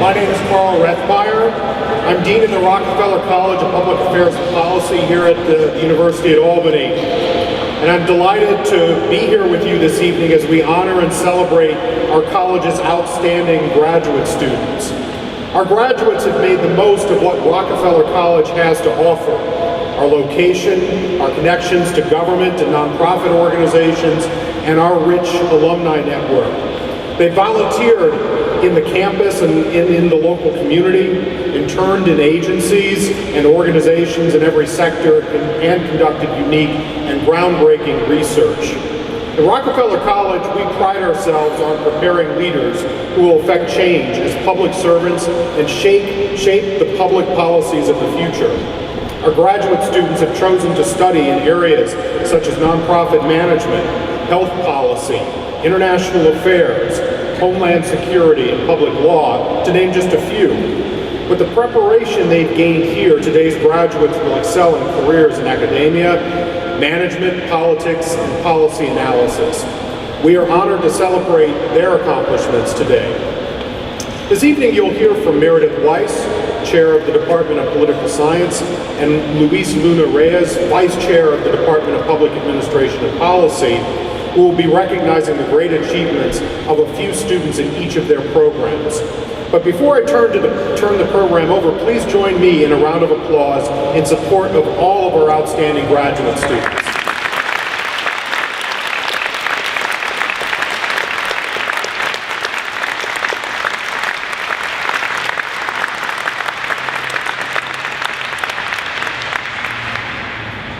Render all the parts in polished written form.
My name is Carl Rethmeyer. I'm Dean of the Rockefeller College of Public Affairs and Policy here at the University at Albany. And I'm delighted to be here with you this evening as we honor and celebrate our college's outstanding graduate students. Our graduates have made the most of what Rockefeller College has to offer: our location, our connections to government and nonprofit organizations, and our rich alumni network. They volunteered in the campus and in the local community, interned in agencies and organizations in every sector, and conducted unique and groundbreaking research. At Rockefeller College, we pride ourselves on preparing leaders who will affect change as public servants and shape the public policies of the future. Our graduate students have chosen to study in areas such as nonprofit management, health policy, international affairs, homeland security, and public law, to name just a few. With the preparation they've gained here, today's graduates will excel in careers in academia, management, politics, and policy analysis. We are honored to celebrate their accomplishments today. This evening you'll hear from Meredith Weiss, Chair of the Department of Political Science, and Luis Luna Reyes, Vice Chair of the Department of Public Administration and Policy, who will be recognizing the great achievements of a few students in each of their programs. But before I turn the program over, please join me in a round of applause in support of all of our outstanding graduate students.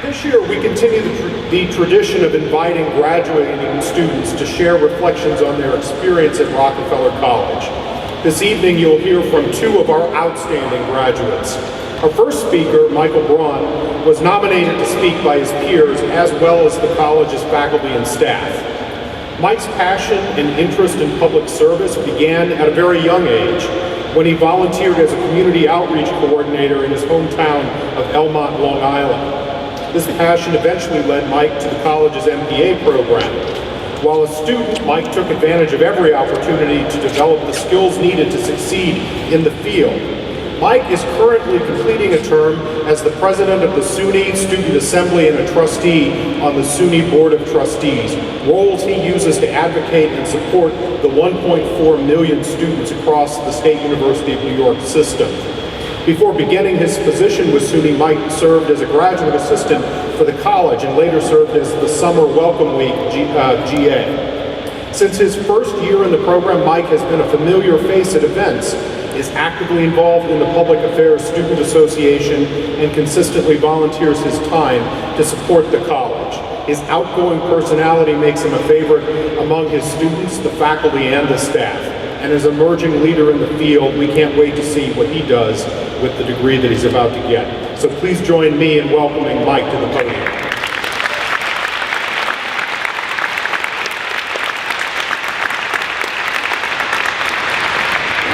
This year, we continue the tradition of inviting graduating students to share reflections on their experience at Rockefeller College. This evening, you'll hear from two of our outstanding graduates. Our first speaker, Michael Braun, was nominated to speak by his peers as well as the college's faculty and staff. Mike's passion and interest in public service began at a very young age when he volunteered as a community outreach coordinator in his hometown of Elmont, Long Island. This passion eventually led Mike to the college's MBA program. While a student, Mike took advantage of every opportunity to develop the skills needed to succeed in the field. Mike is currently completing a term as the president of the SUNY Student Assembly and a trustee on the SUNY Board of Trustees, roles he uses to advocate and support the 1.4 million students across the State University of New York system. Before beginning his position with SUNY, Mike served as a graduate assistant for the college and later served as the Summer Welcome Week GA. Since his first year in the program, Mike has been a familiar face at events, is actively involved in the Public Affairs Student Association, and consistently volunteers his time to support the college. His outgoing personality makes him a favorite among his students, the faculty, and the staff. And as an emerging leader in the field, we can't wait to see what he does with the degree that he's about to get. So please join me in welcoming Mike to the podium.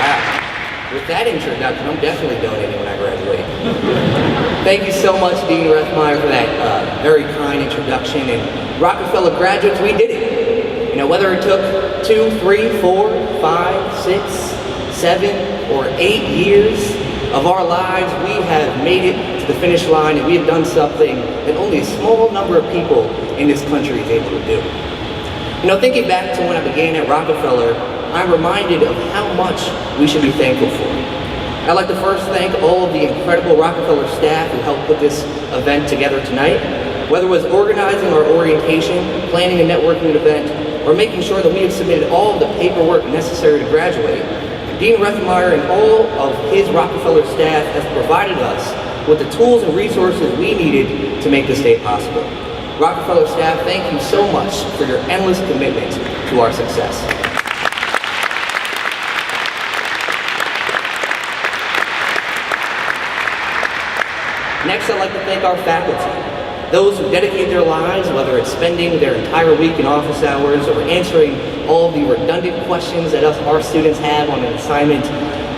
Wow. With that introduction, I'm definitely donating when I graduate. Thank you so much, Dean Rethmeyer, for that very kind introduction. And Rockefeller graduates, we did it. You know, whether it took 2, 3, 4, 5, 6, 7, or 8 years of our lives, we have made it to the finish line, and we have done something that only a small number of people in this country is able to do. You know, thinking back to when I began at Rockefeller, I'm reminded of how much we should be thankful for. I'd like to first thank all of the incredible Rockefeller staff who helped put this event together tonight. Whether it was organizing our orientation, planning a networking event, or making sure that we have submitted all of the paperwork necessary to graduate, Dean Rethmeyer and all of his Rockefeller staff has provided us with the tools and resources we needed to make this day possible. Rockefeller staff, thank you so much for your endless commitment to our success. Next, I'd like to thank our faculty. Those who dedicate their lives, whether it's spending their entire week in office hours or answering all of the redundant questions that our students have on an assignment,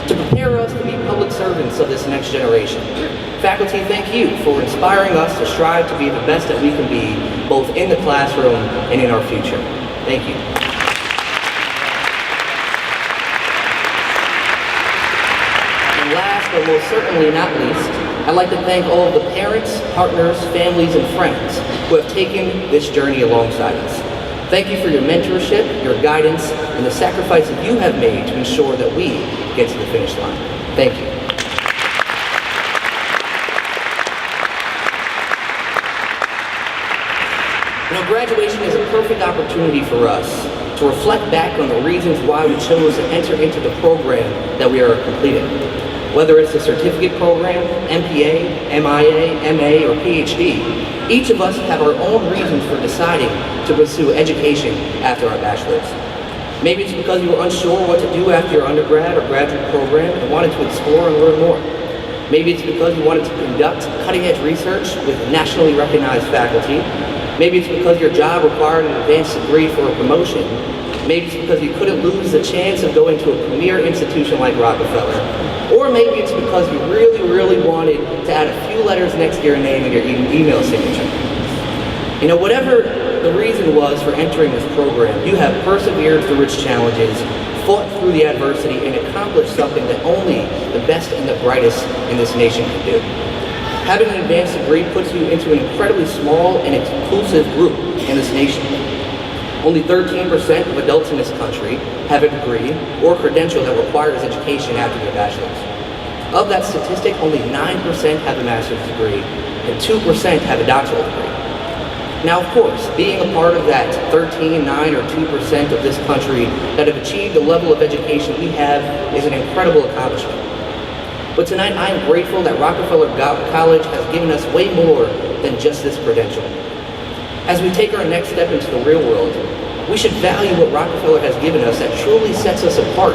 to prepare us to be public servants of this next generation. Faculty, thank you for inspiring us to strive to be the best that we can be, both in the classroom and in our future. Thank you. last but most certainly not least, I'd like to thank all of the parents, partners, families, and friends who have taken this journey alongside us. Thank you for your mentorship, your guidance, and the sacrifices you have made to ensure that we get to the finish line. Thank you. You know, graduation is a perfect opportunity for us to reflect back on the reasons why we chose to enter into the program that we are completing. Whether it's a certificate program, MPA, MIA, MA, or PhD, each of us have our own reasons for deciding to pursue education after our bachelor's. Maybe it's because you were unsure what to do after your undergrad or graduate program and wanted to explore and learn more. Maybe it's because you wanted to conduct cutting-edge research with nationally recognized faculty. Maybe it's because your job required an advanced degree for a promotion. Maybe it's because you couldn't lose the chance of going to a premier institution like Rockefeller. Or maybe it's because you really wanted to add a few letters next to your name in your email signature. You know, whatever the reason was for entering this program, you have persevered through its challenges, fought through the adversity, and accomplished something that only the best and the brightest in this nation can do. Having an advanced degree puts you into an incredibly small and exclusive group in this nation. Only 13% of adults in this country have a degree or credential that requires education after their bachelor's. Of that statistic, only 9% have a master's degree and 2% have a doctoral degree. Now, of course, being a part of that 13, 9, or 2% of this country that have achieved the level of education we have is an incredible accomplishment. But tonight, I am grateful that Rockefeller College has given us way more than just this credential. As we take our next step into the real world, we should value what Rockefeller has given us that truly sets us apart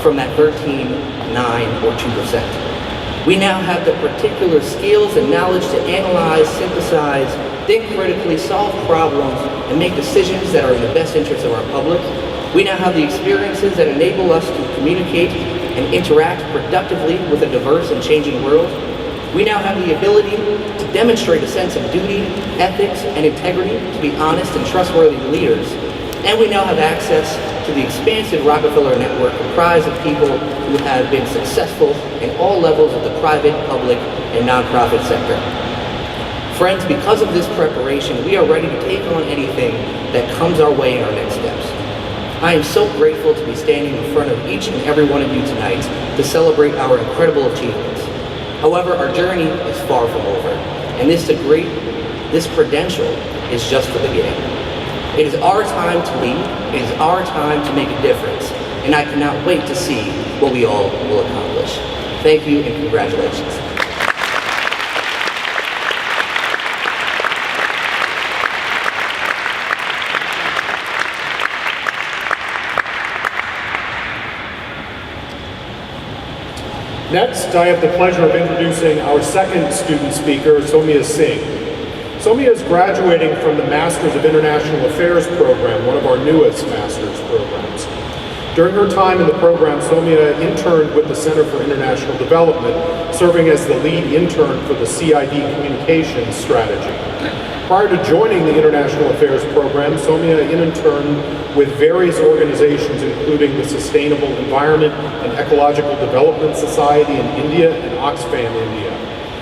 from that 13, 9, or 2%. We now have the particular skills and knowledge to analyze, synthesize, think critically, solve problems, and make decisions that are in the best interest of our public. We now have the experiences that enable us to communicate and interact productively with a diverse and changing world. We now have the ability to demonstrate a sense of duty, ethics, and integrity to be honest and trustworthy leaders. And we now have access to the expansive Rockefeller network comprised of people who have been successful in all levels of the private, public, and nonprofit sector. Friends, because of this preparation, we are ready to take on anything that comes our way in our next steps. I am so grateful to be standing in front of each and every one of you tonight to celebrate our incredible achievements. However, our journey is far from over, and this degree, this credential, is just the beginning. It is our time to lead, it is our time to make a difference, and I cannot wait to see what we all will accomplish. Thank you and congratulations. Next, I have the pleasure of introducing our second student speaker, Sonia Singh. Sonia is graduating from the Masters of International Affairs program, one of our newest master's programs. During her time in the program, Sonia interned with the Center for International Development, serving as the lead intern for the CID communications strategy. Prior to joining the International Affairs program, Sonia interned with various organizations, including the Sustainable Environment and Ecological Development Society in India and Oxfam India.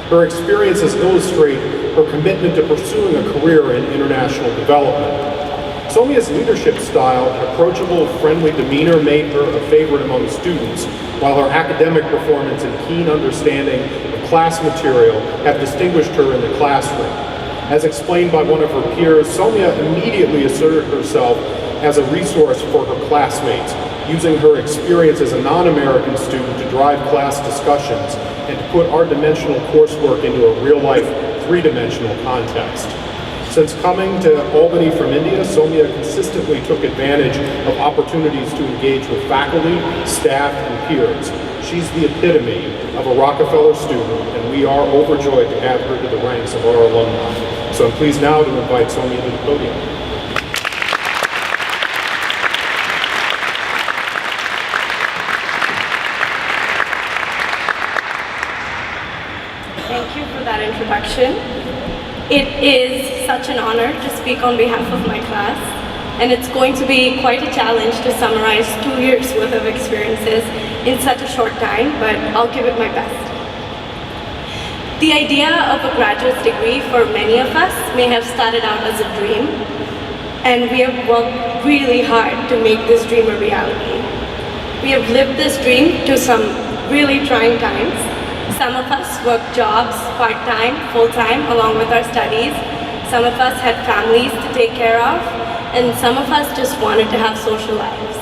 Her experiences illustrate her commitment to pursuing a career in international development. Sonia's leadership style and approachable, friendly demeanor made her a favorite among students, while her academic performance and keen understanding of class material have distinguished her in the classroom. As explained by one of her peers, Sonia immediately asserted herself as a resource for her classmates, using her experience as a non-American student to drive class discussions and to put our dimensional coursework into a real-life, three-dimensional context. Since coming to Albany from India, Sonia consistently took advantage of opportunities to engage with faculty, staff, and peers. She's the epitome of a Rockefeller student, and we are overjoyed to add her to the ranks of our alumni. So I'm pleased now to invite Sonia to the podium. Thank you for that introduction. It is such an honor to speak on behalf of my class. and it's going to be quite a challenge to summarize 2 years worth of experiences in such a short time, but I'll give it my best. The idea of a graduate degree for many of us may have started out as a dream, and we have worked really hard to make this dream a reality. We have lived this dream to some really trying times. Some of us worked jobs part-time, full-time, along with our studies. Some of us had families to take care of, and some of us just wanted to have social lives.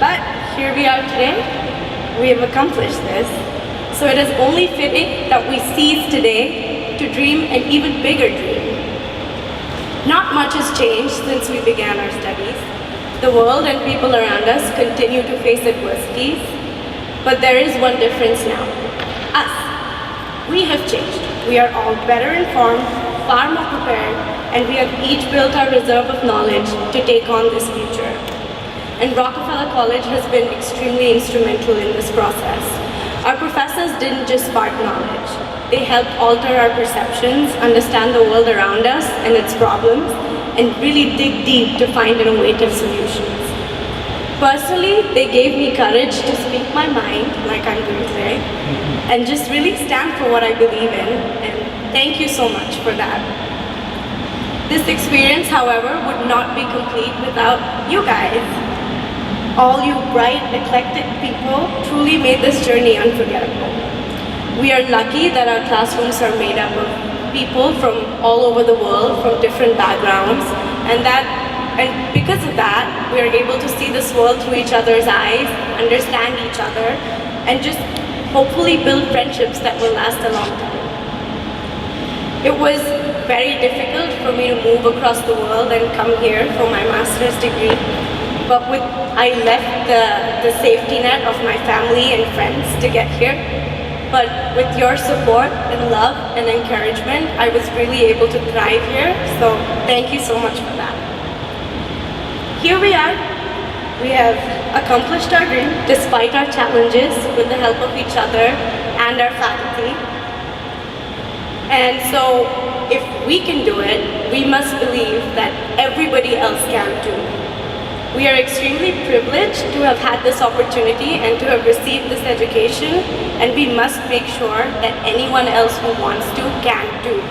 But here we are today. We have accomplished this. So it is only fitting that we seize today to dream an even bigger dream. Not much has changed since we began our studies. The world and people around us continue to face adversities, but there is one difference now. Us. We have changed. We are all better informed, far more prepared, and we have each built our reserve of knowledge to take on this future. And Rockefeller College has been extremely instrumental in this process. Our professors didn't just spark knowledge. They helped alter our perceptions, understand the world around us and its problems, and really dig deep to find innovative solutions. Personally, they gave me courage to speak my mind, like I'm doing today, and just really stand for what I believe in, and thank you so much for that. This experience, however, would not be complete without you guys. All you bright, eclectic people truly made this journey unforgettable. We are lucky that our classrooms are made up of people from all over the world, from different backgrounds, and because of that, we are able to see this world through each other's eyes, understand each other, and just hopefully build friendships that will last a long time. It was very difficult for me to move across the world and come here for my master's degree, but I left the safety net of my family and friends to get here. But with your support and love and encouragement, I was really able to thrive here, so thank you so much for that. Here we are. We have accomplished our dream despite our challenges with the help of each other and our faculty. And so if we can do it, we must believe that everybody else can too. We are extremely privileged to have had this opportunity and to have received this education, and we must make sure that anyone else who wants to can too.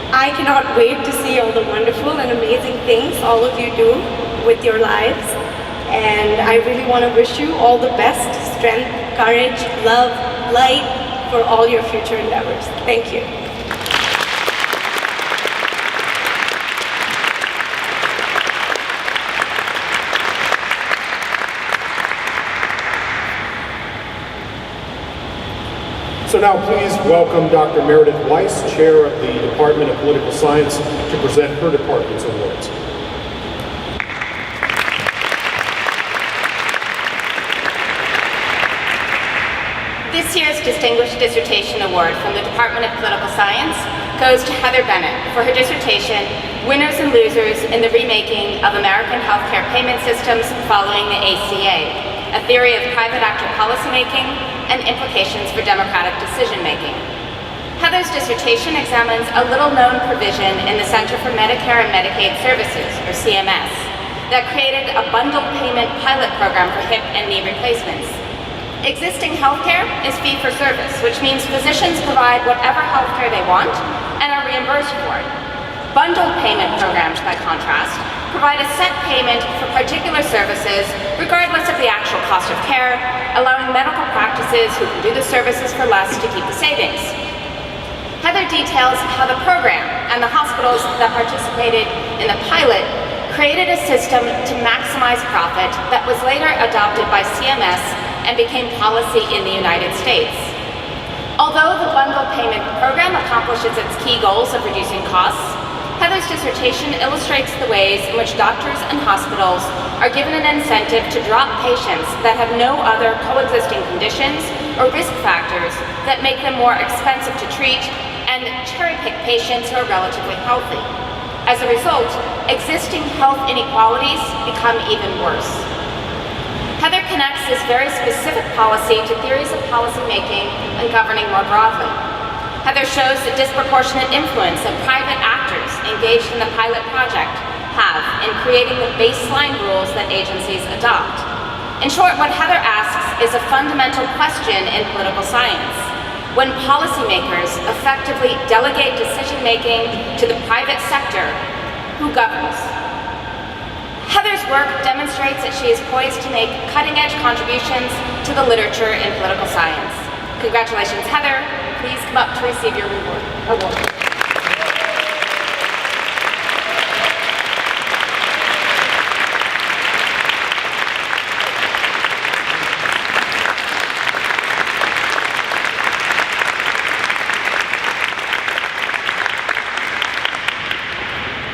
I cannot wait to see all the wonderful and amazing things all of you do with your lives, and I really want to wish you all the best, strength, courage, love, light for all your future endeavors. Thank you. So now please welcome Dr. Meredith Weiss, Chair of the Department of Political Science, to present her department's awards. This year's Distinguished Dissertation Award from the Department of Political Science goes to Heather Bennett for her dissertation, Winners and Losers in the Remaking of American Healthcare Payment Systems Following the ACA, a Theory of Private Actor Policymaking and Implications for Democratic Decision-Making. Heather's dissertation examines a little-known provision in the Center for Medicare and Medicaid Services, or CMS, that created a bundled payment pilot program for hip and knee replacements. Existing healthcare is fee-for-service, which means physicians provide whatever healthcare they want and are reimbursed for it. Bundled payment programs, by contrast, provide a set payment for particular services regardless of the actual cost of care, allowing medical practices who can do the services for less to keep the savings. Heather details how the program and the hospitals that participated in the pilot created a system to maximize profit that was later adopted by CMS and became policy in the United States. Although the bundled payment program accomplishes its key goals of reducing costs, Heather's dissertation illustrates the ways in which doctors and hospitals are given an incentive to drop patients that have no other coexisting conditions or risk factors that make them more expensive to treat and cherry-pick patients who are relatively healthy. As a result, existing health inequalities become even worse. Heather connects this very specific policy to theories of policymaking and governing more broadly. Heather shows the disproportionate influence of private actors engaged in the pilot project have in creating the baseline rules that agencies adopt. In short, what Heather asks is a fundamental question in political science. When policymakers effectively delegate decision-making to the private sector, who governs? Heather's work demonstrates that she is poised to make cutting-edge contributions to the literature in political science. Congratulations, Heather. Please come up to receive your award.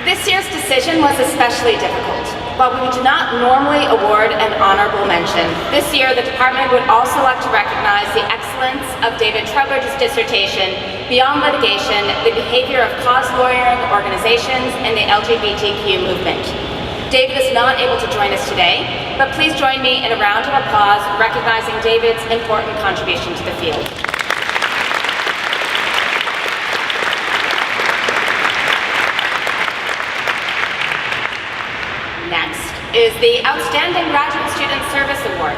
This year's decision was especially difficult. While we do not normally award an honorable mention, this year the department would also like to recognize the excellence of David Trowbridge's dissertation, Beyond Litigation, the Behavior of Cause Lawyering Organizations in the LGBTQ Movement. David is not able to join us today, but please join me in a round of applause recognizing David's important contribution to the field. Next is the Outstanding Graduate Student Service Award.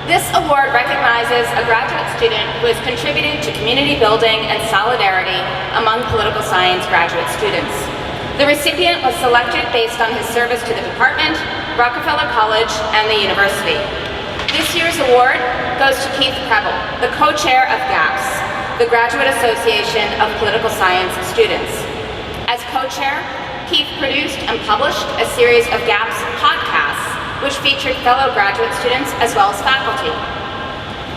This award recognizes a graduate student who has contributed to community building and solidarity among political science graduate students. The recipient was selected based on his service to the department, Rockefeller College, and the university. This year's award goes to Keith Preble, the co-chair of GAPS, the Graduate Association of Political Science Students. As co-chair, Keith produced and published a series of GAPS podcasts which featured fellow graduate students as well as faculty.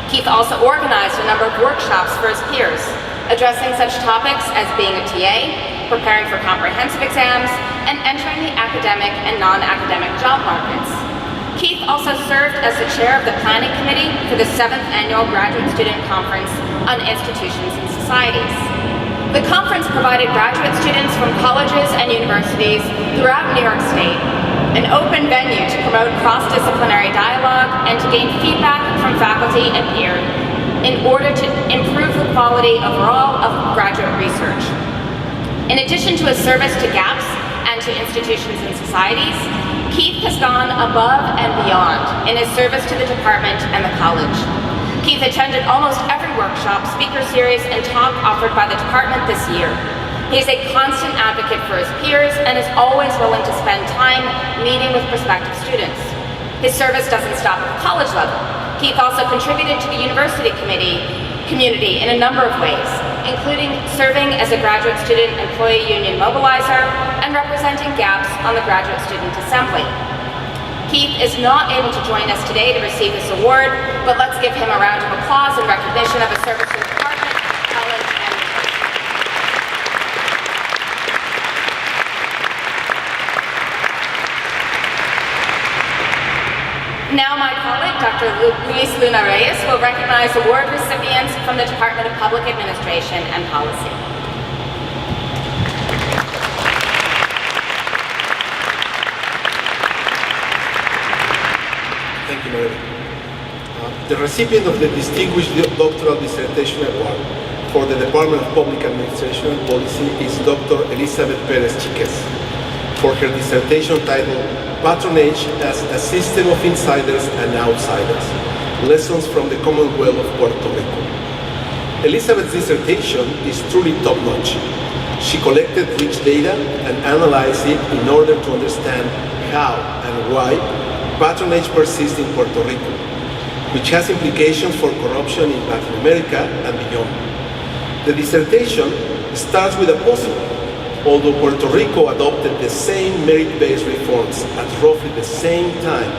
Keith also organized a number of workshops for his peers, addressing such topics as being a TA, preparing for comprehensive exams, and entering the academic and non-academic job markets. Keith also served as the chair of the planning committee for the 7th Annual Graduate Student Conference on Institutions and Societies. The conference provided graduate students from colleges and universities throughout New York State an open venue to promote cross-disciplinary dialogue and to gain feedback from faculty and peers in order to improve the quality overall of graduate research. In addition to his service to GAPS and to institutions and societies, Keith has gone above and beyond in his service to the department and the college. Keith attended almost every workshop, speaker series, and talk offered by the department this year. He is a constant advocate for his peers and is always willing to spend time meeting with prospective students. His service doesn't stop at the college level. Keith also contributed to the university community in a number of ways, including serving as a graduate student employee union mobilizer and representing GAPS on the Graduate Student Assembly. Keith is not able to join us today to receive this award, but let's give him a round of applause in recognition of his service to the department, college, and now my colleague, Dr. Luis Luna Reyes, will recognize award recipients from the Department of Public Administration and Policy. Thank you, Mary. The recipient of the Distinguished Doctoral Dissertation Award for the Department of Public Administration and Policy is Dr. Elizabeth Perez Chiquez for her dissertation titled Patronage as a System of Insiders and Outsiders, Lessons from the Commonwealth of Puerto Rico. Elizabeth's dissertation is truly top-notch. She collected rich data and analyzed it in order to understand how and why patronage persists in Puerto Rico, which has implications for corruption in Latin America and beyond. The dissertation starts with a puzzle. Although Puerto Rico adopted the same merit-based reforms at roughly the same time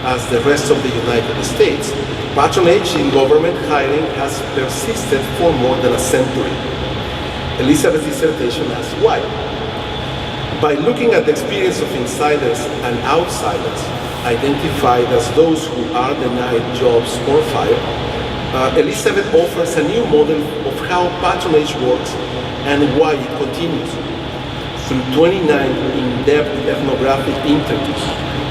as the rest of the United States, patronage in government hiring has persisted for more than a century. Elizabeth's dissertation asks why. By looking at the experience of insiders and outsiders, identified as those who are denied jobs or fired, Elizabeth offers a new model of how patronage works and why it continues. Through 29 in-depth ethnographic interviews,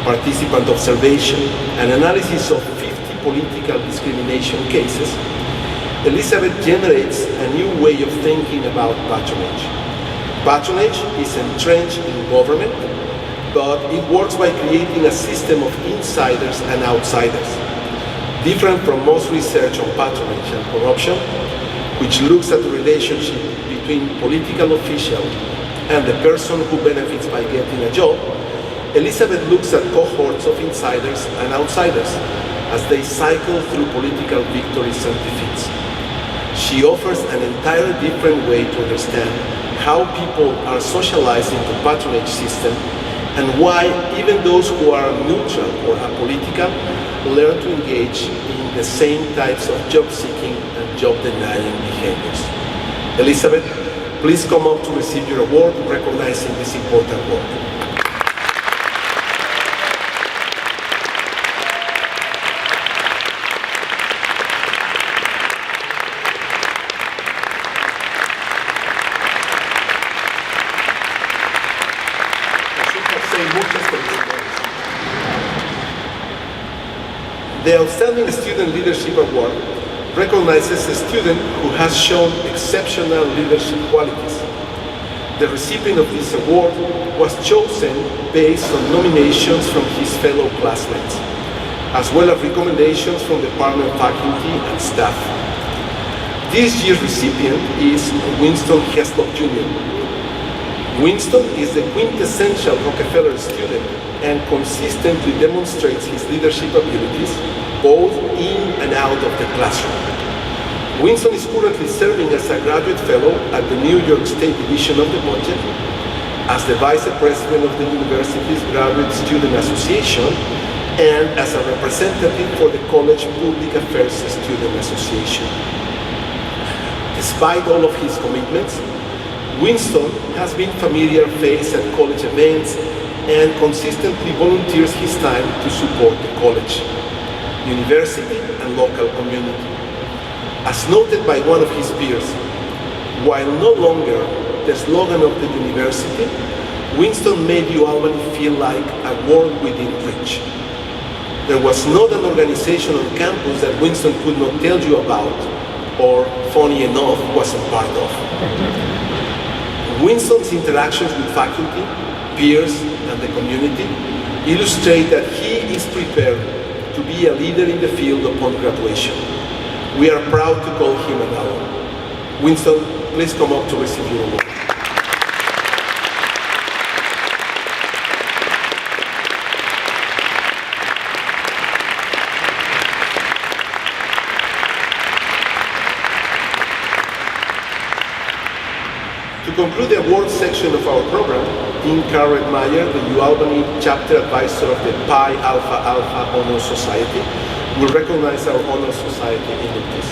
participant observation, and analysis of 50 political discrimination cases, Elizabeth generates a new way of thinking about patronage. Patronage is entrenched in government, but it works by creating a system of insiders and outsiders, different from most research on patronage and corruption, which looks at the relationship between political official and the person who benefits by getting a job. Elizabeth looks at cohorts of insiders and outsiders as they cycle through political victories and defeats. She offers an entirely different way to understand how people are socialized into patronage system and why even those who are neutral or apolitical learn to engage in the same types of job-seeking and job-denying behaviors. Elizabeth, please come up to receive your award recognizing this important work. The Outstanding Student Leadership Award recognizes a student who has shown exceptional leadership qualities. The recipient of this award was chosen based on nominations from his fellow classmates, as well as recommendations from department faculty and staff. This year's recipient is Winston Heslop Jr. Winston is the quintessential Rockefeller student and consistently demonstrates his leadership abilities both in and out of the classroom. Winston is currently serving as a graduate fellow at the New York State Division of the Budget, as the vice president of the university's Graduate Student Association, and as a representative for the College Public Affairs Student Association. Despite all of his commitments, Winston has been a familiar face at college events and consistently volunteers his time to support the college, university, and local community. As noted by one of his peers, while no longer the slogan of the university, Winston made UAlbany feel like a world within reach. There was not an organization on campus that Winston could not tell you about, or, funny enough, wasn't part of. Winston's interactions with faculty, peers, and the community illustrate that he is prepared to be a leader in the field upon graduation. We are proud to call him an ally. Winston, please come up to receive your award. To conclude the awards section of our program, Dean Karen Meyer, the UAlbany Chapter Advisor of the Pi Alpha Alpha Honor Society, will recognize our Honor Society inductees.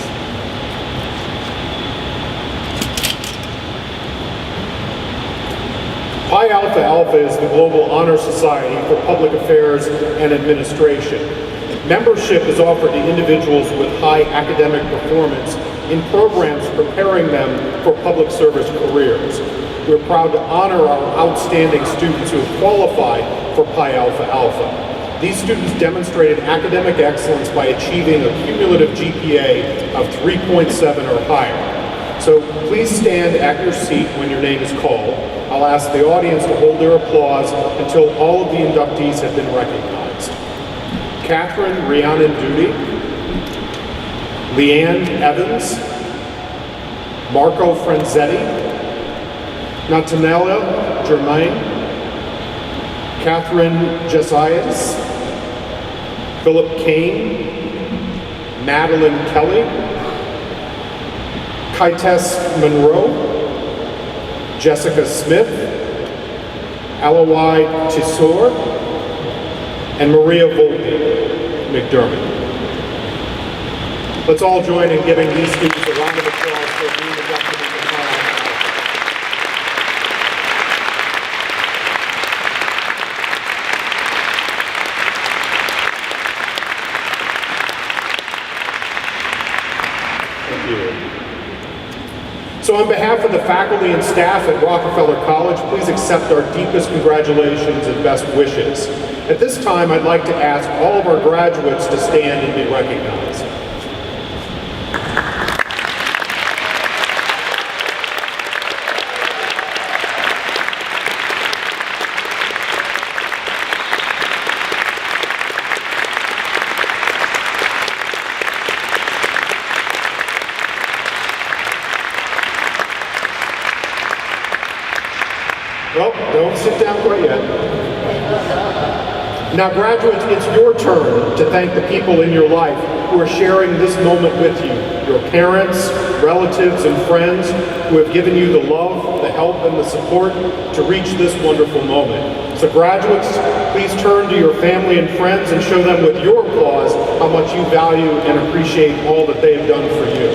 Pi Alpha Alpha is the global honor society for public affairs and administration. Membership is offered to individuals with high academic performance in programs preparing them for public service careers. We're proud to honor our outstanding students who have qualified for Pi Alpha Alpha. These students demonstrated academic excellence by achieving a cumulative GPA of 3.7 or higher. So please stand at your seat when your name is called. I'll ask the audience to hold their applause until all of the inductees have been recognized. Catherine Rhiannon Duty, Leanne Evans, Marco Franzetti, Natanella Germain, Catherine Jesias, Philip Kane, Madeline Kelly, Kitess Monroe, Jessica Smith, Alawai Tisor, and Maria Volpe McDermott. Let's all join in giving these students a round of applause for being inducted into Pi Alpha Alpha. Thank you. So on behalf of the faculty and staff at Rockefeller College, please accept our deepest congratulations and best wishes. At this time, I'd like to ask all of our graduates to stand and be recognized. don't sit down quite yet. Now, graduates, it's your turn to thank the people in your life who are sharing this moment with you. Your parents, relatives, and friends who have given you the love, the help, and the support to reach this wonderful moment. So graduates, please turn to your family and friends and show them with your applause how much you value and appreciate all that they have done for you.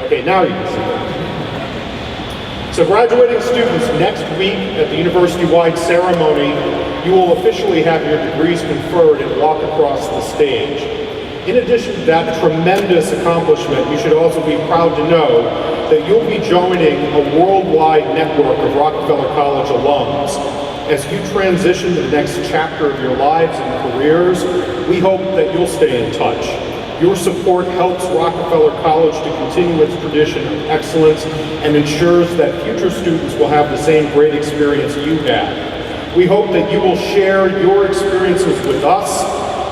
Okay, now you can see that. So graduating students, next week at the university-wide ceremony, you will officially have your degrees conferred and walk across the stage. In addition to that tremendous accomplishment, you should also be proud to know that you'll be joining a worldwide network of Rockefeller College alums. As you transition to the next chapter of your lives and careers, we hope that you'll stay in touch. Your support helps Rockefeller College to continue its tradition of excellence and ensures that future students will have the same great experience you had. We hope that you will share your experiences with us,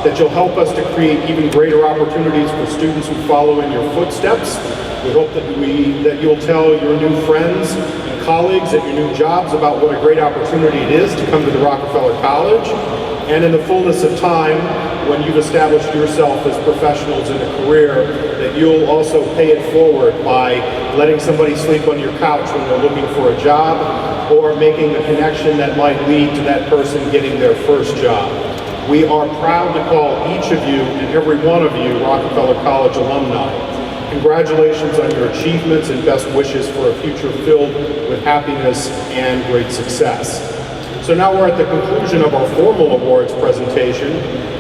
that you'll help us to create even greater opportunities for students who follow in your footsteps. We hope that you'll tell your new friends and colleagues at your new jobs about what a great opportunity it is to come to the Rockefeller College. And in the fullness of time, when you've established yourself as professionals in a career, that you'll also pay it forward by letting somebody sleep on your couch when they're looking for a job, or making the connection that might lead to that person getting their first job. We are proud to call each of you and every one of you Rockefeller College alumni. Congratulations on your achievements and best wishes for a future filled with happiness and great success. So now we're at the conclusion of our formal awards presentation.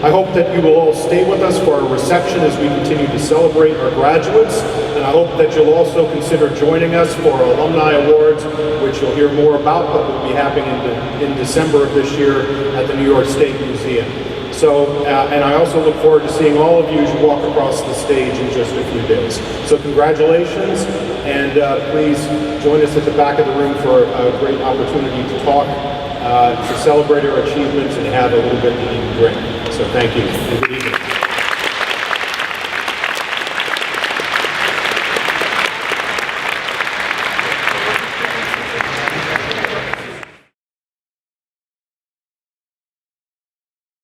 I hope that you will all stay with us for our reception as we continue to celebrate our graduates, and I hope that you'll also consider joining us for our alumni awards, which you'll hear more about, but will be happening in December of this year at the New York State Museum. So, and I also look forward to seeing all of you as you walk across the stage in just a few days. So congratulations, and please join us at the back of the room for a great opportunity to talk, to celebrate our achievements and have a little bit to eat and drink. So thank you, and good evening.